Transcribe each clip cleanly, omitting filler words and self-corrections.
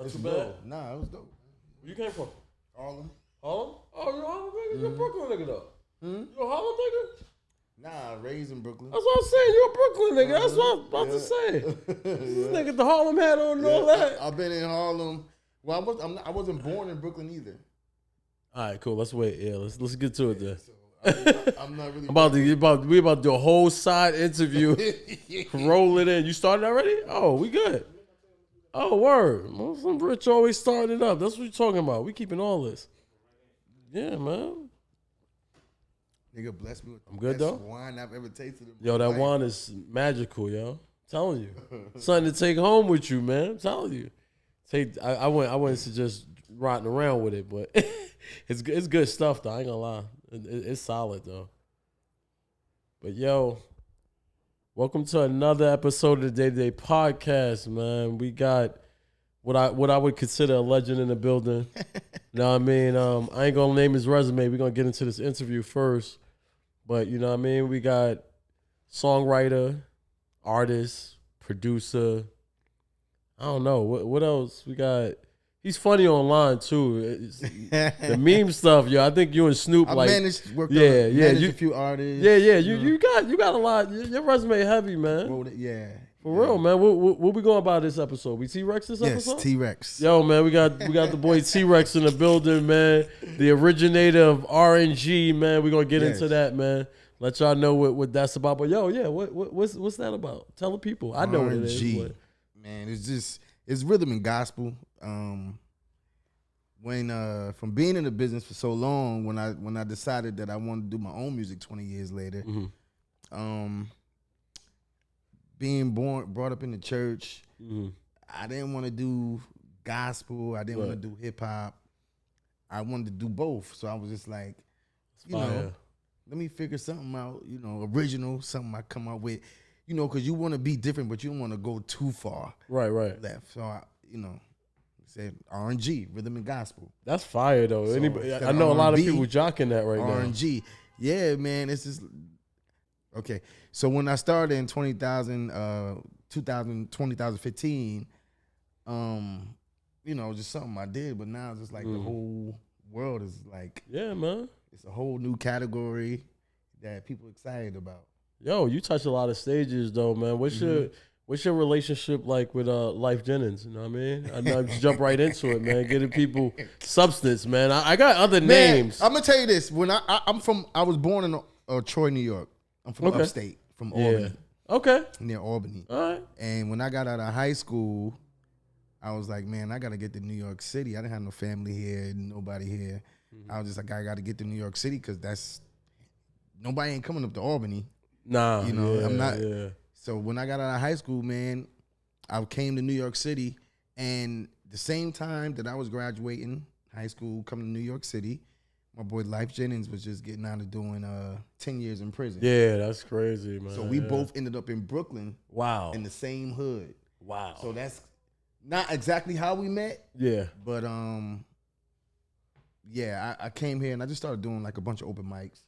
Not It's too bad. dope. Nah, it was dope. Where you came from? Harlem. Harlem? Oh, you're a Harlem nigga? You're a Brooklyn nigga, though. You a Harlem nigga? Nah, raised in Brooklyn. That's what I'm saying. You're a Brooklyn nigga. That's what I was about to say. This nigga the Harlem hat on and all that. I've been in Harlem. Well, I wasn't born in Brooklyn either. All right, cool. Let's wait. Yeah, let's get to it then. So I'm not really. We about to do a whole side interview. Roll it in. You started already? Oh, we good. Oh, word. Well, some rich always starting it up. That's what you're talking about. We keeping all this. Yeah, man. Nigga bless me with I'm good, the best though. wine I've ever tasted. Yo, that wine is magical, yo. I'm telling you. Something to take home with you, man. I'm telling you. I wouldn't suggest rotting around with it, but it's good stuff, though. I ain't gonna lie. It's solid, though. But, yo, welcome to another episode of the Day-to-Day Podcast, man. We got what I would consider a legend in the building. You know what I mean? I ain't gonna name his resume. We're gonna get into this interview first. But you know what I mean? We got songwriter, artist, producer. I don't know. What else? We got he's funny online too. The meme stuff, yo. I think you and Snoop I like managed a few artists. Yeah. You got a lot. Your resume heavy, man. Yeah. For real, man. What we going about this episode? We T-Rex this episode? Yes, T-Rex. Yo, man, we got the boy T-Rex in the building, man. The originator of RNG, man. We're gonna get into that, man. Let y'all know what that's about. But yo, yeah, what's that about? Tell the people. I know what it is. But. Man, it's rhythm and gospel. When from being in the business for so long, when I decided that I wanted to do my own music 20 years later, being brought up in the church, I didn't want to do gospel. I didn't want to do hip hop. I wanted to do both. So I was just like, let me figure something out, original, something I come up with, because you want to be different, but you don't want to go too far. Right. Left. So, I said RNG, rhythm and gospel. That's fire, though. So I know a lot of people jocking that right now. RNG. Yeah, man. It's just, okay. So when I started in 2015, just something I did, but now it's just like the whole world is like, yeah, man. It's a whole new category that people excited about. Yo, you touch a lot of stages though, man. What's your relationship like with Lyfe Jennings? You know what I mean? I know just jump right into it, man. Getting people substance, man. I got other names. I'm gonna tell you this. When I was born in Troy, New York. I'm from upstate, from Albany. Okay. Near Albany. All right. And when I got out of high school, I was like, man, I gotta get to New York City. I didn't have no family here, nobody here. I was just like, I got to get to New York City because nobody ain't coming up to Albany. Nah, I'm not. Yeah. So when I got out of high school, man, I came to New York City, and the same time that I was graduating high school, coming to New York City, my boy Lyfe Jennings was just getting out of doing 10 years in prison. Yeah, that's crazy, man. So we both ended up in Brooklyn. Wow. In the same hood. Wow. So that's not exactly how we met. Yeah. But yeah, I came here and I just started doing like a bunch of open mics.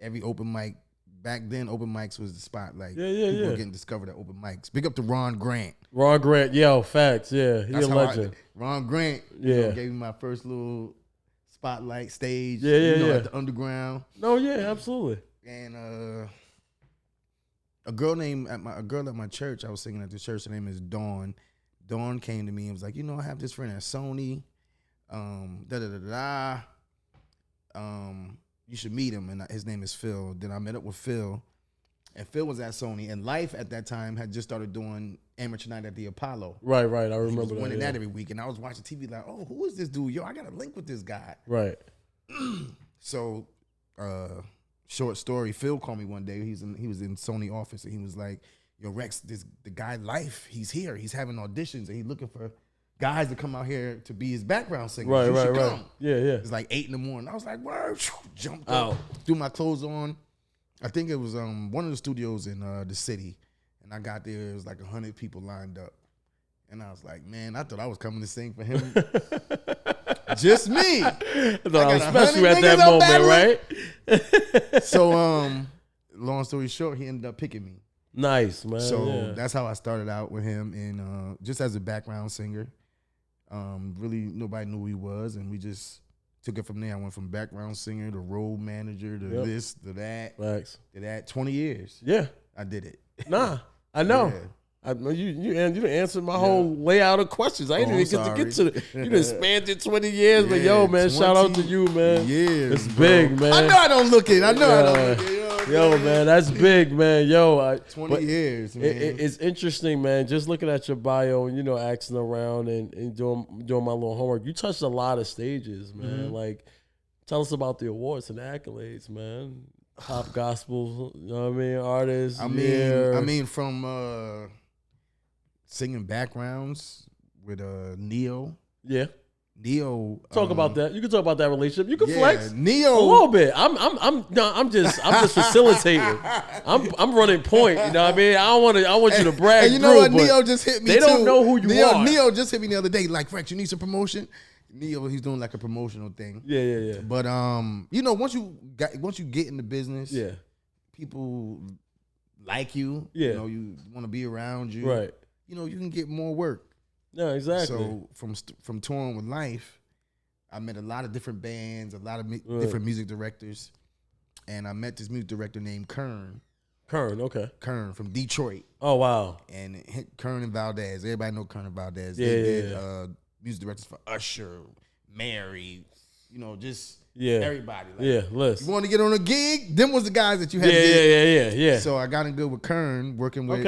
Every open mic, back then open mics was the spot. Like people were getting discovered at open mics. Big up to Ron Grant. Ron Grant, yo, facts, yeah. He's a legend. Ron Grant, gave me my first little spotlight stage. At the underground. No, yeah, absolutely. And a girl at my church, I was singing at the church, her name is Dawn. Dawn came to me and was like, I have this friend at Sony. You should meet him, and his name is Phil. Then I met up with Phil, and Phil was at Sony, and Lyfe at that time had just started doing Amateur Night at the Apollo. Right, I remember he was that. Winning that every week, and I was watching TV like, oh, who is this dude? Yo, I got a link with this guy. Right. So, short story, Phil called me one day. He was in Sony office, and he was like, yo, Rex, the guy Lyfe, he's here. He's having auditions, and he's looking for guys to come out here to be his background singer. Right. Come. Yeah. It's like 8 in. I was like, word, jumped out, threw my clothes on. I think it was one of the studios in the city, and I got there. It was like 100 people lined up, and I was like, man, I thought I was coming to sing for him. Just me. I thought I was special at that moment, right? So, long story short, he ended up picking me. Nice, man. So that's how I started out with him, and just as a background singer. Really, nobody knew who he was, and we just took it from there. I went from background singer to road manager to this to that. Facts. To that. 20 years. Yeah. I did it. Nah, I know. Yeah. I know you done answered my whole layout of questions. I didn't even get to the. You done spanned it 20 years, but yo, man, shout out to you, man. Yeah, it's big, man. I know I don't look it. I know I don't look it. Yo, man, that's big, man. Yo, 20 years, man. It's interesting, man. Just looking at your bio and asking around and doing my little homework. You touched a lot of stages, man. Like, tell us about the awards and the accolades, man. Top gospel, you know what I mean? Artists. I mean, from singing backgrounds with Neo. Yeah. Neo. Talk about that. You can talk about that relationship. You can flex Neo a little bit. I'm just facilitating. I'm running point. You know what I mean? I want you to brag. And you know what? Neo just hit me. They don't know who you are. Neo just hit me the other day. Like, Rex, you need some promotion. Neo, he's doing like a promotional thing. Yeah. But once you get in the business, people like you. Yeah. You want to be around you. Right. You can get more work. Yeah, exactly. So from touring with Lyfe, I met a lot of different bands, a lot of different music directors, and I met this music director named Kern. Okay. Kern from Detroit. Oh wow. And Kern and Valdez. Everybody know Kern and Valdez. Yeah, they did music directors for Usher, Mary, just everybody. Like, list. You want to get on a gig? Them was the guys that you had to get. Yeah. So I got in good with Kern, working with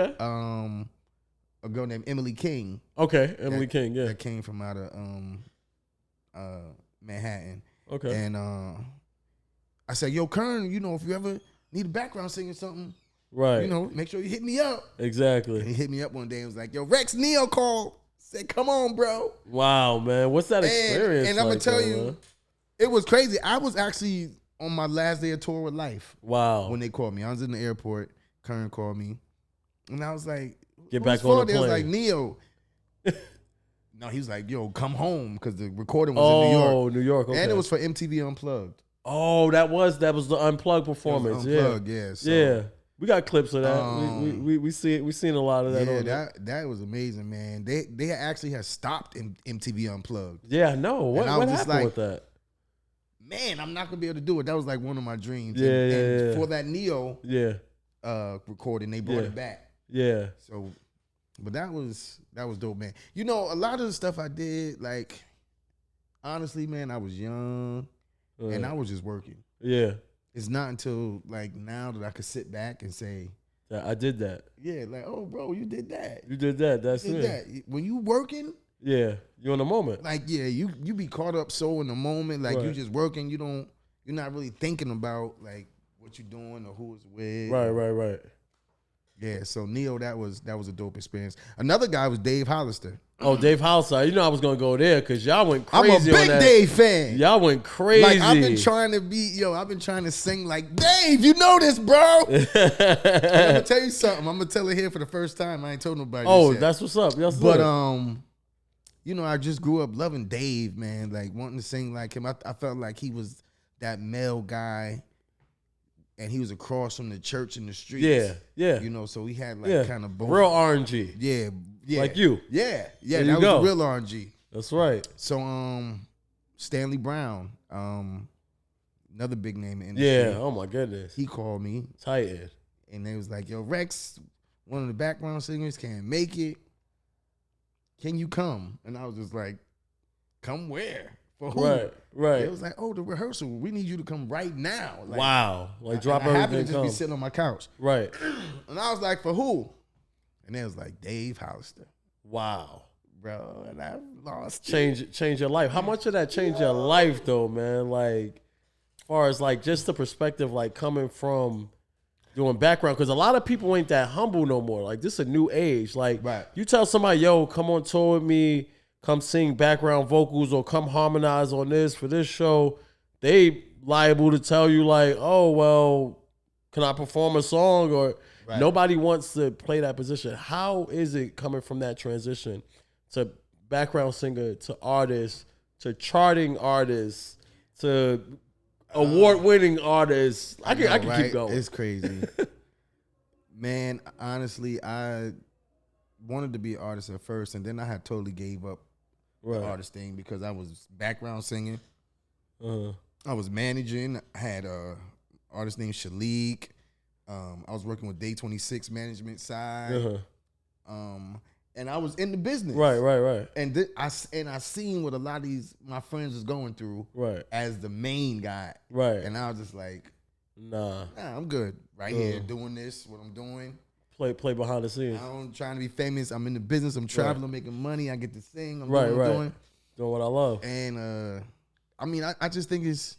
a girl named Emily King. Okay, Emily King, yeah. That came from out of Manhattan. Okay. And I said, yo, Kern, if you ever need a background singer or something, right. Make sure you hit me up. Exactly. And he hit me up one day and was like, yo, Rex Neo called. Said, come on, bro. Wow, man. What's that experience? And I'm going to tell you, man? It was crazy. I was actually on my last day of tour with Lyfe. Wow. When they called me. I was in the airport. Kern called me. And I was like, get back on the plane. It was like, Neo. No, he was like, yo, come home, because the recording was in New York. Oh, New York, okay. And it was for MTV Unplugged. Oh, that was the Unplugged performance. Unplugged, yeah. So, yeah. We got clips of that. We see it. We seen a lot of that. Yeah, that was amazing, man. They actually had stopped in MTV Unplugged. Yeah, no. What happened with that? Man, I'm not gonna be able to do it. That was like one of my dreams. Yeah, and for that Neo recording, they brought it back. Yeah. So, but that was dope, man. A lot of the stuff I did, like, honestly, man, I was young and I was just working. Yeah. It's not until like now that I could sit back and say, I did that. Yeah, like, oh, bro, you did that. You did that. That's it. That. When you working, yeah, you in the moment. Like, yeah, you be caught up so in the moment, like you just working. You're not really thinking about like what you're doing or who it's with. Right. Yeah, so Neo, that was a dope experience. Another guy was Dave Hollister. Oh, Dave Hollister. I was going to go there because y'all went crazy. I'm a big Dave fan. Y'all went crazy. Like, I've been trying to sing like, Dave, you know this, bro. I'm going to tell you something. I'm going to tell it here for the first time. I ain't told nobody this yet. That's what's up. Yes, but, I just grew up loving Dave, man, like wanting to sing like him. I felt like he was that male guy. And he was across from the church in the streets. Yeah. So he had like kind of both. Real RNG. Yeah. Like you. Yeah. That was the real RNG. That's right. So Stanley Brown, another big name in the industry. Yeah. Oh my goodness. He called me. Titan. And they was like, yo, Rex, one of the background singers, can't make it. Can you come? And I was just like, come where? For who? Right. It was like, oh, the rehearsal. We need you to come right now. Like, wow. Like, drop everything. I everything. happened to just be sitting on my couch. Right. And I was like, for who? And they was like, Dave Hollister. Wow. Bro, and I lost Change your life. How much of that changed your life, though, man? Like, as far as, like, just the perspective, like, coming from doing background, because a lot of people ain't that humble no more. Like, this is a new age. Like, you tell somebody, yo, come on tour with me, come sing background vocals or come harmonize on this for this show, they liable to tell you like, oh, well, can I perform a song? Or nobody wants to play that position. How is it coming from that transition to background singer, to artist, to charting artist, to award-winning artist? I can keep going. It's crazy. Man, honestly, I wanted to be an artist at first, and then I had totally gave up the artist thing because I was background singing. Uh-huh. I was managing. I had artist named Shalik. I was working with Day 26 management side. Uh-huh. And I was in the business. Right. And I seen what a lot of my friends was going through as the main guy. Right. And I was just like, nah, I'm good here doing this, what I'm doing. Play behind the scenes. I'm trying to be famous. I'm in the business. I'm traveling, I'm making money. I get to sing. I'm doing what I love. And I just think it's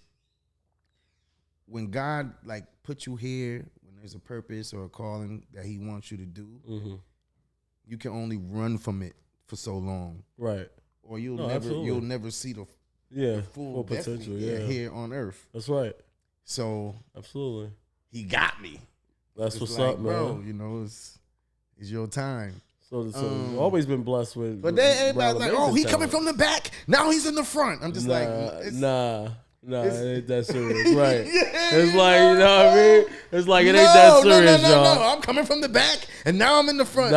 when God like put you here, when there's a purpose or a calling that He wants you to do, you can only run from it for so long, right? Or you'll never see the full potential here on earth. That's right. So absolutely, He got me. That's what's up, man. Bro, it's your time. So you've always been blessed with. But then everybody's like, "Oh, he coming from the back. Now he's in the front." I'm just Nah, it ain't that serious, right? It's like, you know what I mean? It's like it ain't that serious, y'all. No, I'm coming from the back, and now I'm in the front.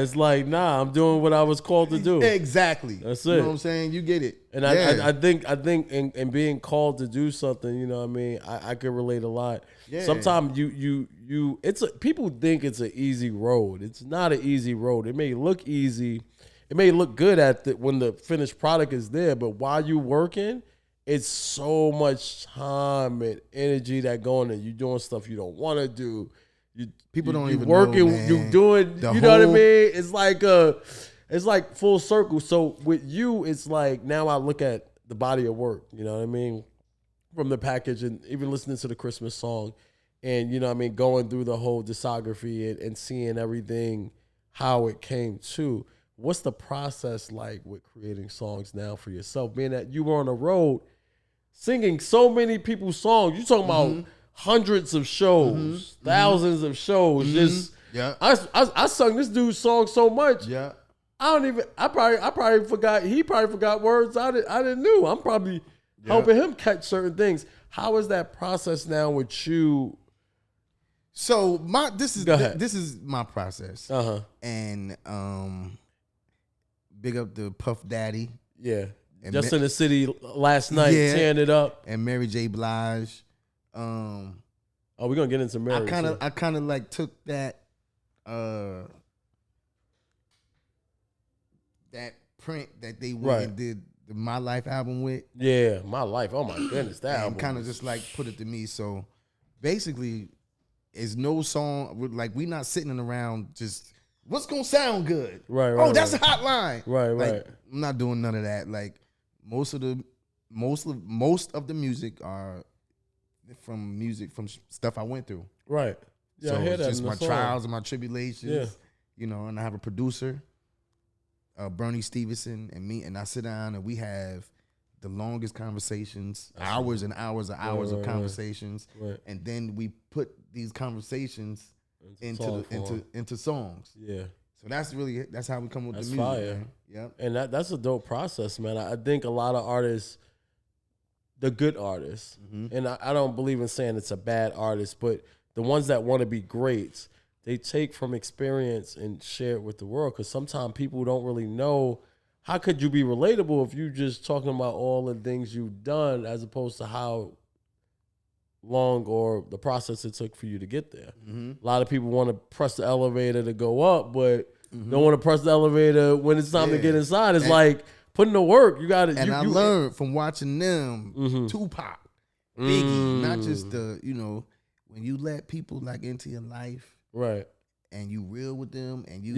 It's like, I'm doing what I was called to do. Exactly. That's it. You know what I'm saying? You get it. And I think in being called to do something, you know what I mean? I could relate a lot. Yeah. Sometimes people think it's an easy road. It's not an easy road. It may look easy. It may look good when the finished product is there, but while you working, it's so much time and energy that going in. You doing stuff you don't want to do. People don't even working. Know, man. You doing. You know what I mean? It's like full circle. So with you, it's like now I look at the body of work. You know what I mean? From the package and even listening to the Christmas song, and you know what I mean, going through the whole discography and seeing everything how it came to. What's the process like with creating songs now for yourself? Being that you were on the road singing so many people's songs. You talking about hundreds of shows, thousands of shows. I sung this dude's song so much. Yeah. I probably forgot. He probably forgot words I didn't know. I'm probably helping him catch certain things. How is that process now with you? So this is my process. And big up the Puff Daddy. Yeah. And just in the city last night, tearing it up. And Mary J. Blige. We're gonna get into Mary. I kind of like took that that print that they went and did the My Life album with. Yeah, My Life. Oh my goodness, that album. Kind of just like put it to me. So basically, it's no song. Like we not sitting around just what's gonna sound good. Right. That's a hot line. Right. I'm not doing none of that. Like most of the music are from stuff I went through. Right. Yeah, so I hear it's that just in the my song. trials and my tribulations. Yeah. You know, and I have a producer, Bernie Stevenson, and me, and I sit down and we have the longest conversations, hours and hours and hours of conversations, and then we put these conversations into songs. Yeah. So that's how we come with the music. Fire. Man. Yep. And that's a dope process, man. I think a lot of artists, the good artists, and I don't believe in saying it's a bad artist, but the ones that want to be great, they take from experience and share it with the world. Because sometimes people don't really know, how could you be relatable if you just talking about all the things you've done as opposed to how long or the process it took for you to get there. A lot of people want to press the elevator to go up, but don't want to press the elevator when it's time to get inside. It's like putting the work. You got to. And I learned from watching them, Tupac, Biggie, not just when you let people like into your life, right? And you real with them, and you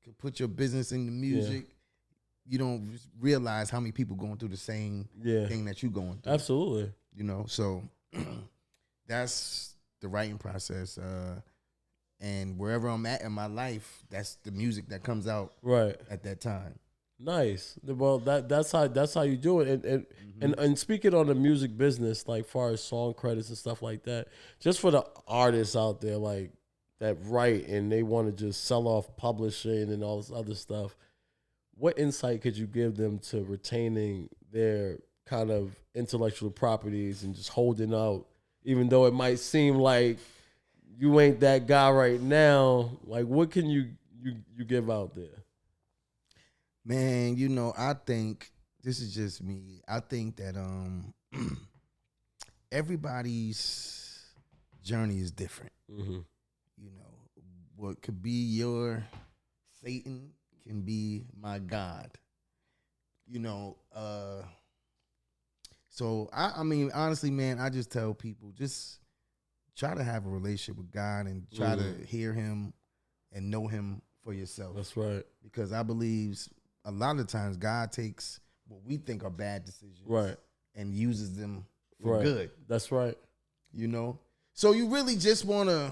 can put your business in the music. You don't realize how many people going through the same thing that you going through. Absolutely. So that's the writing process. And wherever I'm at in my life, that's the music that comes out at that time. Nice. Well, that's how you do it. And speaking on the music business, like far as song credits and stuff like that, just for the artists out there like that write and they want to just sell off publishing and all this other stuff, what insight could you give them to retaining their kind of intellectual properties and just holding out, even though it might seem like you ain't that guy right now? Like, what can you give out there? Man, I think this is just me. I think that everybody's journey is different. Mm-hmm. What could be your Satan can be my God. So I mean, honestly, man, I just tell people just try to have a relationship with God and try to hear Him and know Him for yourself. That's right. Because I believe a lot of times God takes what we think are bad decisions, right, and uses them for good. That's right. So you really just want to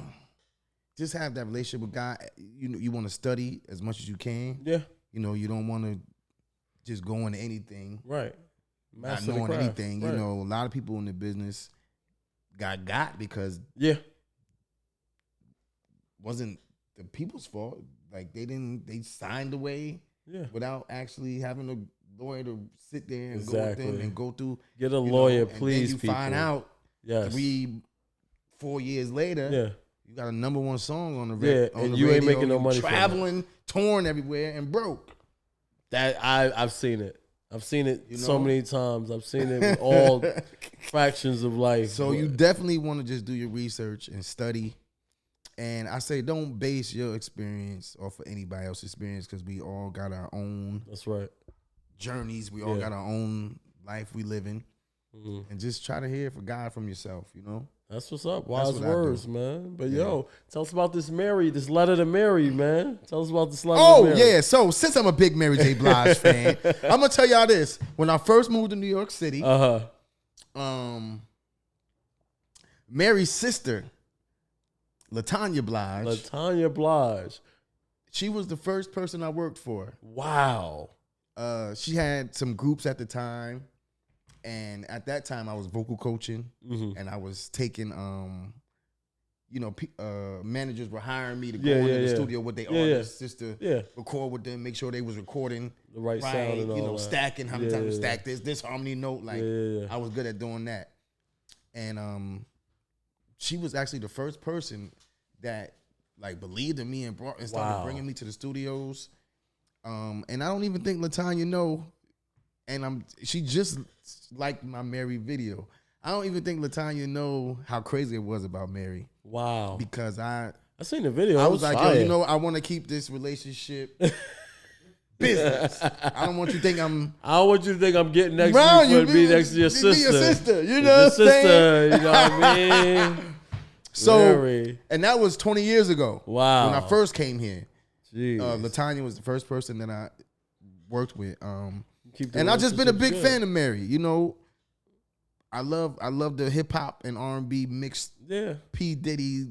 just have that relationship with God. You want to study as much as you can. Yeah. You don't want to just go into anything. Right. Not knowing anything. Right. A lot of people in the business got because wasn't the people's fault. Like they signed away without actually having a lawyer to sit there and go with them and go through. Get a lawyer, and please. Then you find out 3-4 years later, you got a #1 song on the radio. And you ain't making no money. Traveling, torn everywhere, and broke. That I've seen it. I've seen it so many times. I've seen it with all fractions of life. So you definitely want to just do your research and study. And I say don't base your experience off of anybody else's experience because we all got our own journeys. We all got our own life we live in. Mm-hmm. And just try to hear for God from yourself, That's what's up. Wise words, man. But tell us about this letter to Mary, man. Tell us about this letter to Mary. Oh, yeah. So since I'm a big Mary J. Blige fan, I'm going to tell y'all this. When I first moved to New York City, Mary's sister, LaTanya Blige. She was the first person I worked for. Wow. She had some groups at the time. And at that time, I was vocal coaching, and I was taking, managers were hiring me to go into the studio with their artists just to record with them, make sure they was recording the right sound and all that. Stacking, how many times to stack this harmony note. Like, I was good at doing that. And she was actually the first person that, like, believed in me and started bringing me to the studios. And I don't even think LaTanya know. And she just liked my Mary video. I don't even think LaTanya know how crazy it was about Mary. Wow. Because I seen the video. I was like, fire. Yo, I want to keep this relationship business. I don't want you to think I'm getting next to you to be next to your sister. Be your sister, you know what I'm saying? You know what I mean? So, Mary. And that was 20 years ago. Wow. When I first came here. Jeez. LaTanya was the first person that I worked with. And I've just been a big fan of Mary. I love the hip hop and R&B mixed. Yeah. P Diddy,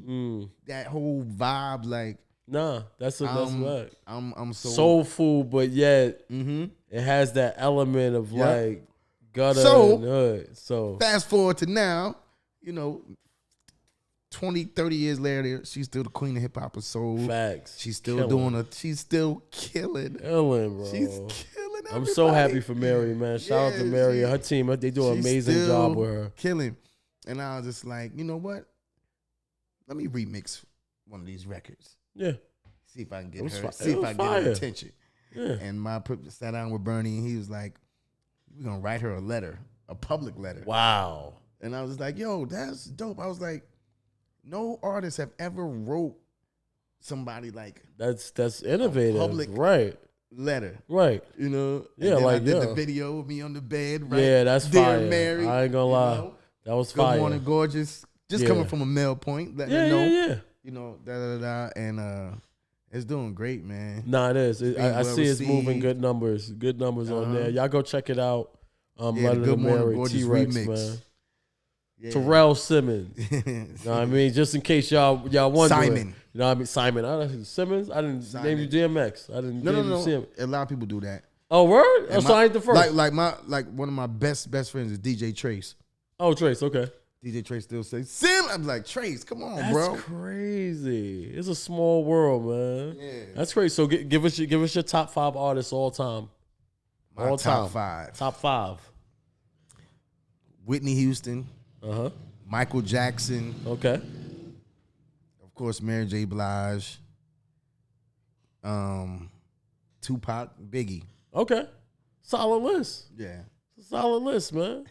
that whole vibe. Like, nah, that's right. I'm so soulful, but yet it has that element of like gutter and hood. So fast forward to now, 20, 30 years later, she's still the queen of hip hop and soul. Facts. She's still she's still killing. Bro. She's killing everybody. I'm so happy for Mary, man. Shout out to Mary and her team. They do an amazing job with her. Killing. And I was just like, you know what? Let me remix one of these records. Yeah. See if I can get her. See if I can get her attention. Yeah. And sat down with Bernie and he was like, we're gonna write her a letter, a public letter. Wow. And I was like, yo, that's dope. I was like, no artists have ever wrote somebody like that's innovative. Public letter. Right. Yeah, like I did the video with me on the bed, right? Yeah, that's Dear fire. Mary, I ain't gonna lie. That was fire. Good morning, gorgeous. Just coming from a male point, letting her know. Yeah. And it's doing great, man. Nah, it is. I see it's moving good numbers. Good numbers on there. Y'all go check it out. Letter to Mary, T-Rex, remix. Man. Yeah. Tyrell Simmons. You know what I mean? Just in case y'all wondering. Simon. You know what I mean? Simon. Simmons? I didn't name you DMX. I didn't name you Sim. A lot of people do that. Oh, word? So I ain't the first. Like one of my best friends is DJ Trace. Oh, Trace, okay. DJ Trace still says Sim. I'm like, Trace, come on, bro. That's crazy. It's a small world, man. Yeah. That's crazy. So give us your top 5 artists all time. My top 5. Top 5. Whitney Houston. Michael Jackson. Okay. Of course, Mary J. Blige. Tupac, Biggie. Okay. Solid list. Yeah. Solid list, man.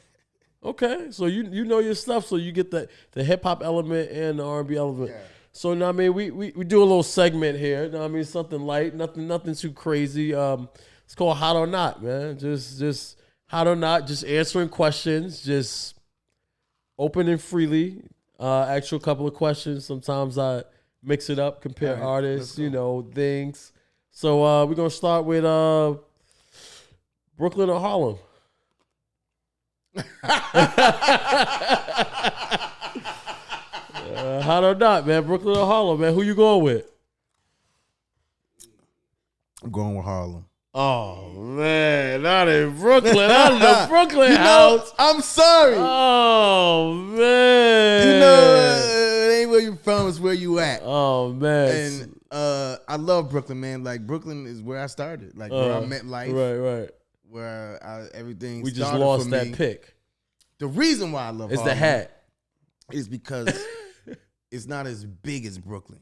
Okay. So you know your stuff, so you get the hip hop element and the R&B element. Yeah. So now I mean we do a little segment here. I mean something light, nothing too crazy. It's called Hot or Not, man. Just hot or not, just answering questions, just open and freely. Ask you a couple of questions. Sometimes I mix it up, compare artists, things. So we're gonna start with Brooklyn or Harlem. Hot or not, man? Brooklyn or Harlem, man? Who you going with? I'm going with Harlem. Oh man, not in Brooklyn. Not in the Brooklyn house. I'm sorry. Oh man. It ain't where you from, it's where you at. Oh man. And I love Brooklyn, man. Like Brooklyn is where I started. Like where I met Lyfe. Right. Where everything we just lost that pick. The reason why I love it's Harlem the hat. Is because it's not as big as Brooklyn.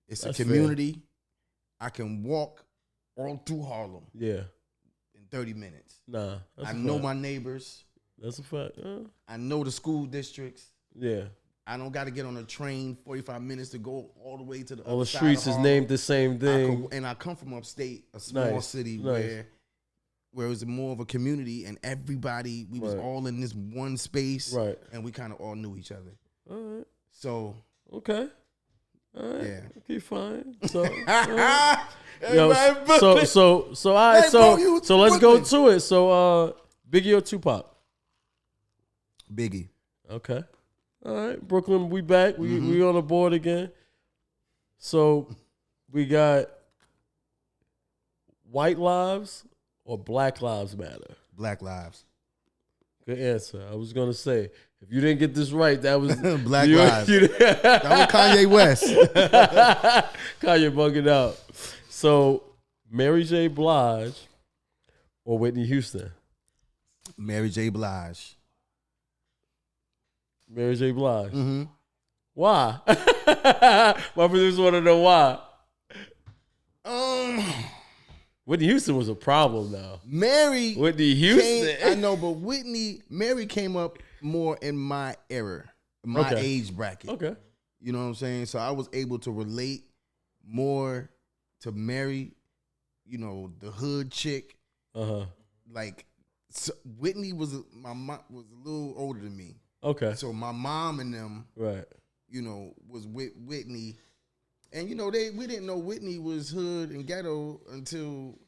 It's a community. Fair. I can walk all through Harlem. Yeah. In 30 minutes. Nah. I know my neighbors. That's a fact. I know the school districts. Yeah. I don't got to get on a train 45 minutes to go all the way to the all other the streets is named the same thing. And I come from upstate, a small city where it was more of a community and everybody, we was all in this one space. Right. And we kind of all knew each other. All right. So. Okay. All right. Yeah. Okay, fine. So, all right. So let's go to it. So, Biggie or Tupac? Biggie. Okay. All right. Brooklyn, we back. We on the board again. So, we got White Lives or Black Lives Matter? Black Lives. Good answer. I was going to say, if you didn't get this right, that was Black Lives. That was Kanye West. Kanye bugging out. So, Mary J. Blige or Whitney Houston? Mary J. Blige. Mary J. Blige. Mm-hmm. Why? My producers want to know why. Whitney Houston was a problem, though. Whitney Houston. I know, but Mary came up more in my era, my age bracket. Okay. You know what I'm saying? So I was able to relate more to Mary, the hood chick. Uh-huh. Like, Whitney my mom was a little older than me. Okay. So my mom and them, was with Whitney. And we didn't know Whitney was hood and ghetto until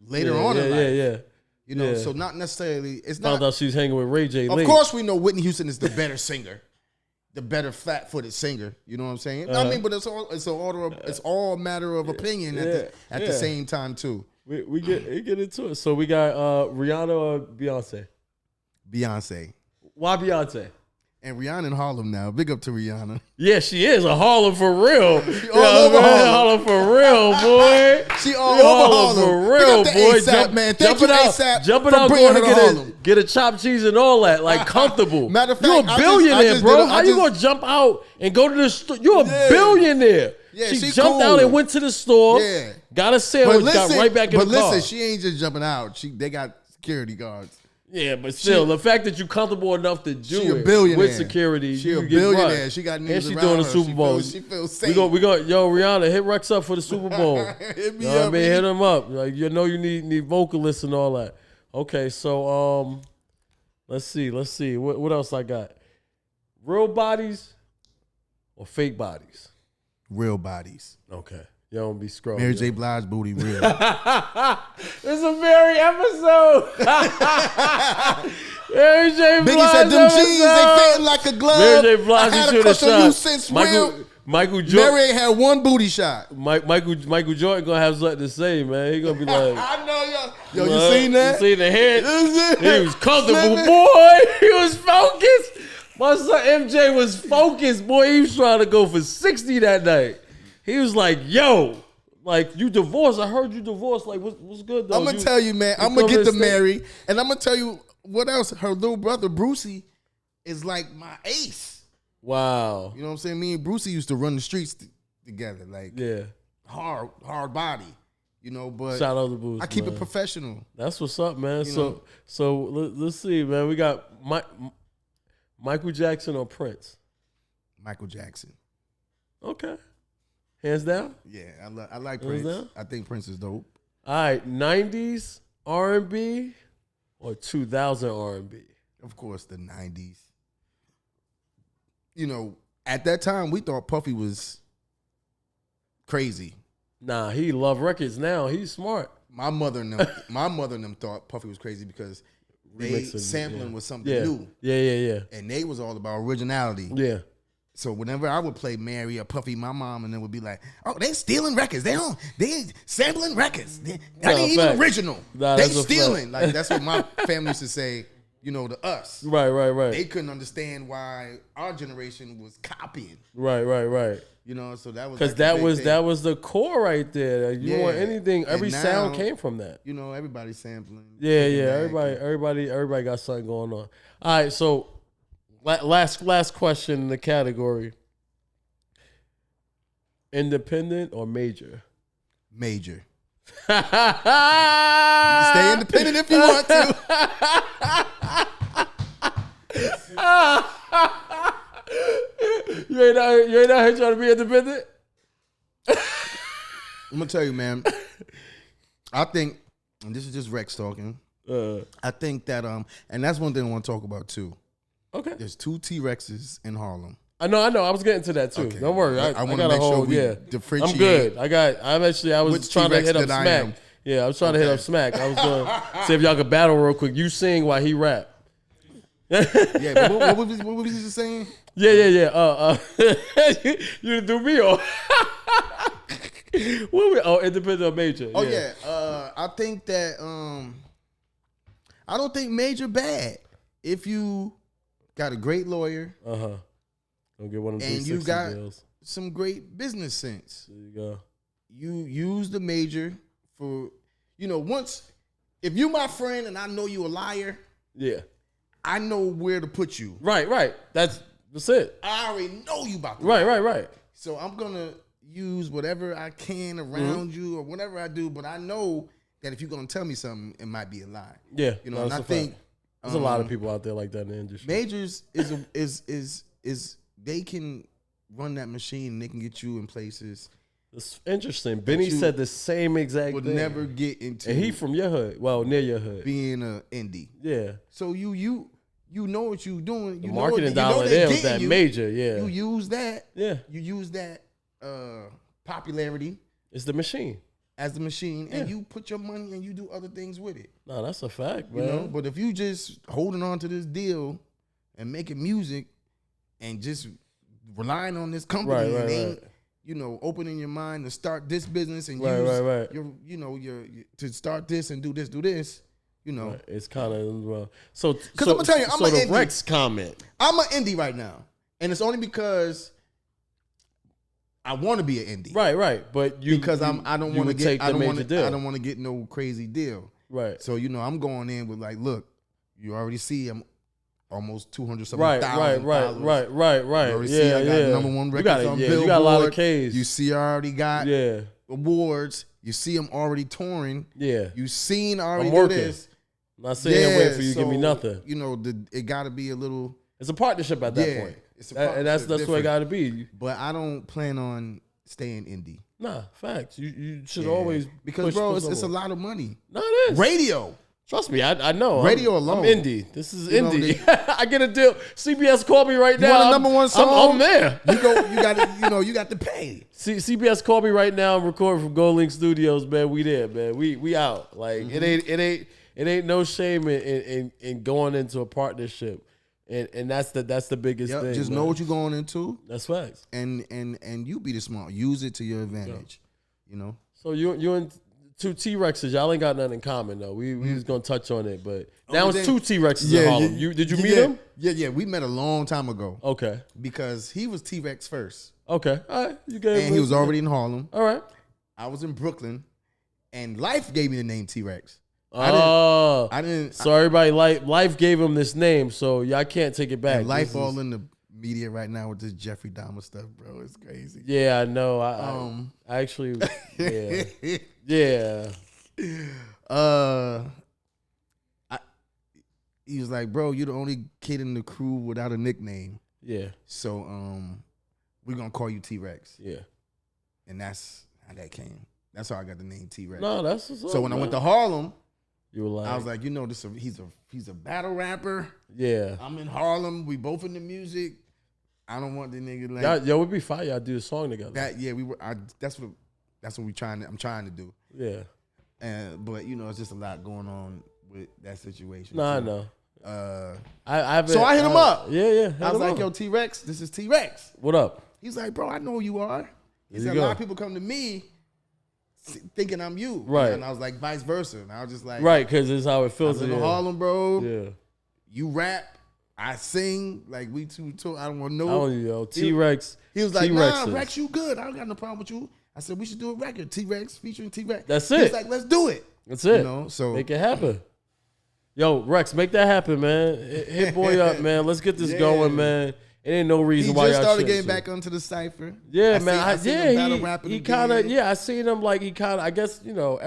later on in life. Yeah. So not necessarily. It's Found out she was hanging with Ray J. Lee. Of course, we know Whitney Houston is the better singer, the better flat-footed singer. You know what I'm saying? I mean, but it's all a matter of opinion at the same time too. We get into it. So we got Rihanna or Beyonce. Beyonce. Why Beyonce? And Rihanna in Harlem now. Big up to Rihanna. Yeah, she is a Harlem for real. She all over Harlem for real, boy. She all over Harlem for real, boy. Jumping out, going to get a chopped cheese and all that, like comfortable. Matter of fact, you're a billionaire, bro. How you gonna jump out and go to the store? You're a billionaire. Yeah, she jumped out and went to the store. Yeah, got a sandwich, got right back in the car. But listen, she ain't just jumping out. They got security guards. Yeah, but still, the fact that you're comfortable enough to do it with security, she a billionaire. Right. She got niggas and she doing the Super Bowl. She feels safe. We go, yo, Rihanna, hit Rex up for the Super Bowl. Hit me up. Hit him up. Like, you need vocalists and all that. Okay, so let's see. What else I got? Real bodies or fake bodies? Real bodies. Okay. You don't be scrolling. Mary J. Blige booty real. This is a Mary episode. Mary J. Blige Biggie said them jeans, they fitting like a glove. Mary J. Blige, I had a crush on you since Michael Jordan. Mary ain't had one booty shot. Michael Jordan gonna have something to say, man. He gonna be like, I know, yo, you seen that? You seen the head? He was comfortable, boy. He was focused. My son MJ was focused, boy. He was trying to go for 60 that night. He was like, yo, like, you divorced. I heard you divorced. Like, what's good, though? I'm going to tell you, man. I'm going to get to Mary. And I'm going to tell you what else. Her little brother, Brucey, is like my ace. Wow. You know what I'm saying? Me and Brucey used to run the streets together. Like, yeah, hard body. You know, but shout out to Boost. I keep man. it professional. That's what's up, man. You So let's see, man. We got Michael Jackson or Prince. Michael Jackson. Okay, hands down. Yeah, I like Hands Prince. down? I think Prince is dope. All right, 90s R&B or 2000 R&B. Of course, the 90s. You know, at that time, we thought Puffy was crazy. Nah, he love records now. He's smart. My mother and them thought Puffy was crazy because sampling was something new. Yeah. And they was all about originality. Yeah. So whenever I would play Mary or Puffy, my mom and them would be like, "Oh, they stealing records. They sampling records. That ain't even original. They stealing." Like that's what my family used to say. You know, to us. Right. They couldn't understand why our generation was copying. Right. You know, so that was because that was the core right there. You want anything? Every sound came from that. You know, everybody's sampling. Yeah. Everybody got something going on. All right, so last question in the category: independent or major? Major. You can stay independent if you want to. You ain't out here trying to be independent? I'm gonna tell you, man. I think, and this is just Rex talking. I think that and that's one thing I want to talk about too. Okay. There's 2 T-Rexes in Harlem. I know. I was getting to that too. Okay. Don't worry. I want got to a whole differentiate. I'm good. I was trying to hit up Smack. Yeah, I was trying to hit up Smack. I was going to see if y'all could battle real quick. You sing while he rap. Yeah, but what was he just saying? Yeah. You do me or independent or major? Oh yeah. I think that I don't think major bad if you got a great lawyer. Don't get one of them and you got deals. Some great business sense. There you go. You use the major for once if you my friend and I know you a liar. Yeah. I know where to put you. Right. That's it. I already know you about that. Right. So I'm gonna use whatever I can around you or whatever I do, but I know that if you're gonna tell me something, it might be a lie. Yeah, and I think there's a lot of people out there like that in the industry. Majors is they can run that machine and they can get you in places. It's interesting. Benny said the same exact would thing. Would never get into. And he from your hood. Well, near your hood. Being an indie. Yeah. So you know what you doing. You marketing dollar there was that major. Yeah. You use that. Yeah. You use that popularity. It's the machine. As the machine, and you put your money and you do other things with it. No, that's a fact, man. But if you just holding on to this deal and making music and just relying on this company and ain't opening your mind to start this business and you're to start this and do this. Right. It's kind of so. Because I'm gonna tell you, I'm an the indie. Rex comment. I'm an indie right now, and it's only because I want to be an indie. Right. But I don't want to get no crazy deal. Right. So I'm going in with like, look, you already see I'm almost 200-something thousand. Right. You already see I got #1 records on Billboard. You got a lot of Ks. You see I already got awards. You see I'm already touring. Yeah. You seen I already do this. I'm not saying wait for you to give me nothing. It got to be a little. It's a partnership at that point. It's a partnership, and that's what it got to be. But I don't plan on staying indie. Nah, facts. You should always because bro, it's a lot of money. No, it is radio. Trust me, I know. Radio alone. I'm indie. This is indie. I get a deal. CBS called me right now. You want a #1 song? I'm there. You got to pay. CBS called me right now. I'm recording from Gold Link Studios, man. We there, man. We out. Like it ain't no shame in going into a partnership. And that's the biggest thing. Just know what you're going into. That's facts. And you be the smart. Use it to your advantage. So you and 2 T-Rexes, y'all ain't got nothing in common though. We was gonna touch on it, but now it's 2 T-Rexes in Harlem. Did you meet him? Yeah. We met a long time ago. Okay. Because he was T-Rex first. Okay. All right. And he was already in Harlem. All right. I was in Brooklyn, and Lyfe gave me the name T-Rex. I didn't. So everybody, Lyfe gave him this name, so y'all can't take it back. And Lyfe all in the media right now with this Jeffrey Dahmer stuff, bro. It's crazy. Yeah, I know. I actually, yeah. Yeah. He was like, bro, you're the only kid in the crew without a nickname. Yeah. So we're gonna call you T-Rex. Yeah. And that's how that came. That's how I got the name T-Rex. No, that's what's up, so when man. I went to Harlem, you were like, I was like, you know, he's a battle rapper. Yeah. I'm in Harlem. We both in the music. I don't want the nigga like yo, it'd be fire. Y'all do a song together. That's what I'm trying to do. Yeah. But you know, it's just a lot going on with that situation. I know. So I hit him up. Yeah. I was like, yo, T-Rex, this is T-Rex. What up? He's like, bro, I know who you are. He said, go. a lot of people come to me thinking I'm you. Right. And I was like, vice versa. And I was just like, right, because it's how it feels. I live in Harlem, bro. Yeah. You rap. I sing. Like, we two talk. I don't want to know. I don't know, T-Rex. He was like, nah, Rex, you good. I don't got no problem with you. I said, we should do a record. T-Rex featuring T-Rex. That's it. He's like, let's do it. That's it. You know, so make it happen. Yo, Rex, make that happen, man. Hit boy up, man. Let's get this going, man. It ain't no reason why y'all just started getting shit. back onto the cypher. Yeah, man. I He kind of, I seen him like he kind of, I guess, you know,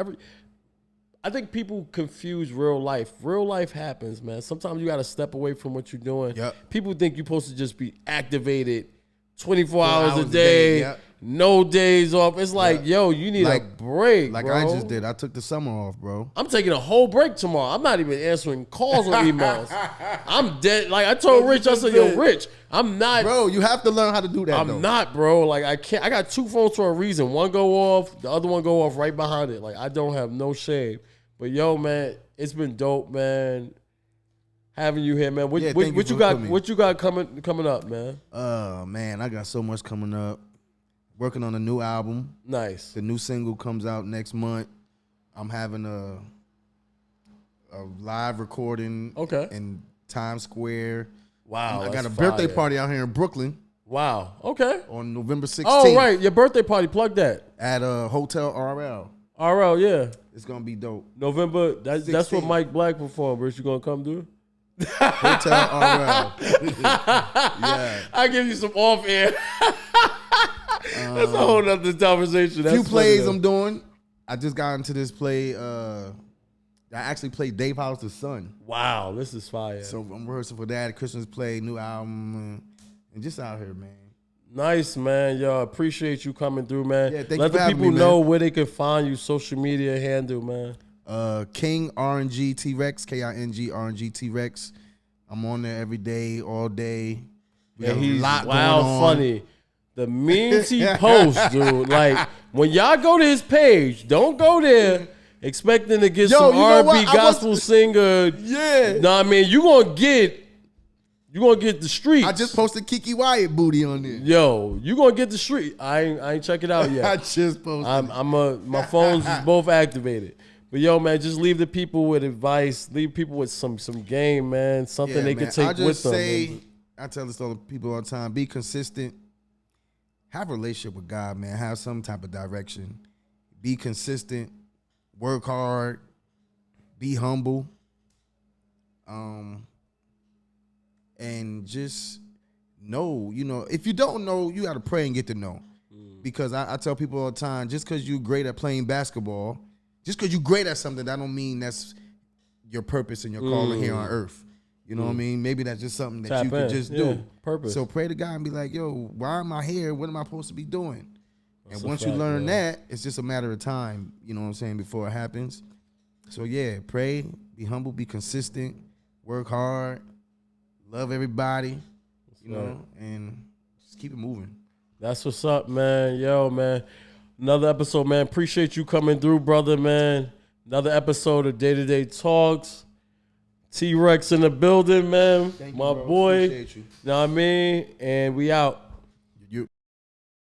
I think people confuse real life. Real life happens, man. Sometimes you got to step away from what you're doing. Yep. People think you're supposed to just be activated 24 hours a day, yep. no days off. It's like, yo, you need a break, like bro. I just did. I took the summer off, bro. I'm taking a whole break tomorrow. I'm not even answering calls or emails. I'm dead. Like I told Rich, I said, yo, Rich, I'm not. Bro, you have to learn how to do that, I'm not, bro. Like I can't. I got two phones for a reason. One go off, the other one go off right behind it. Like I don't have no shame. But yo, man, it's been dope, man. Having you here, man. What you got coming up, man? Man, I got so much coming up. Working on a new album. Nice. The new single comes out next month. I'm having a live recording in Times Square. Wow. I got a birthday party out here in Brooklyn. Wow. Okay. On November 16th. Oh, right. Your birthday party. Plug that. At Hotel RL. RL, yeah. It's going to be dope. November. That's what Mike Black performed. Rich, you going to come do? Hotel RL. Yeah. I give you some off air. That's a whole nother conversation. A few plays I'm doing. I just got into this play. I actually played Dave House the Son. Wow, this is fire. So I'm rehearsing for that. Christmas play, new album, and just out here, man. Nice, man. Yo, appreciate you coming through, man. Yeah, Let the people know where they can find you, social media handle, man. King RNG T-Rex, KING RNG T-Rex. I'm on there every day, all day. Yeah, he's wild funny. The memes he posts, dude. Like, when y'all go to his page, don't go there expecting to get some R&B gospel singer. Yeah. Nah, I mean, you gonna get the streets. I just posted Kiki Wyatt booty on there. Yo, you gonna get the street. I ain't check it out yet. I just posted. My phones is both activated. But yo, man, just leave the people with advice. Leave people with some game, man. Something they can take with them. I tell this to people all the time: be consistent. Have a relationship with God, man. Have some type of direction. Be consistent. Work hard. Be humble. And just know, if you don't know, you got to pray and get to know. Because I tell people all the time, just because you're great at playing basketball, just because you're great at something, that don't mean that's your purpose and your calling here on earth. You know what I mean? Maybe that's just something that you can just do. Purpose. So pray to God and be like, yo, why am I here? What am I supposed to be doing? That's and once you learn that, it's just a matter of time, you know what I'm saying, before it happens. So yeah, pray, be humble, be consistent, work hard, love everybody, and just keep it moving. That's what's up, man. Yo, man. Another episode, man. Appreciate you coming through, brother, man. Another episode of Day-to-Day Talks. T-Rex in the building, man. My boy. Appreciate you. Know what I mean? And we out.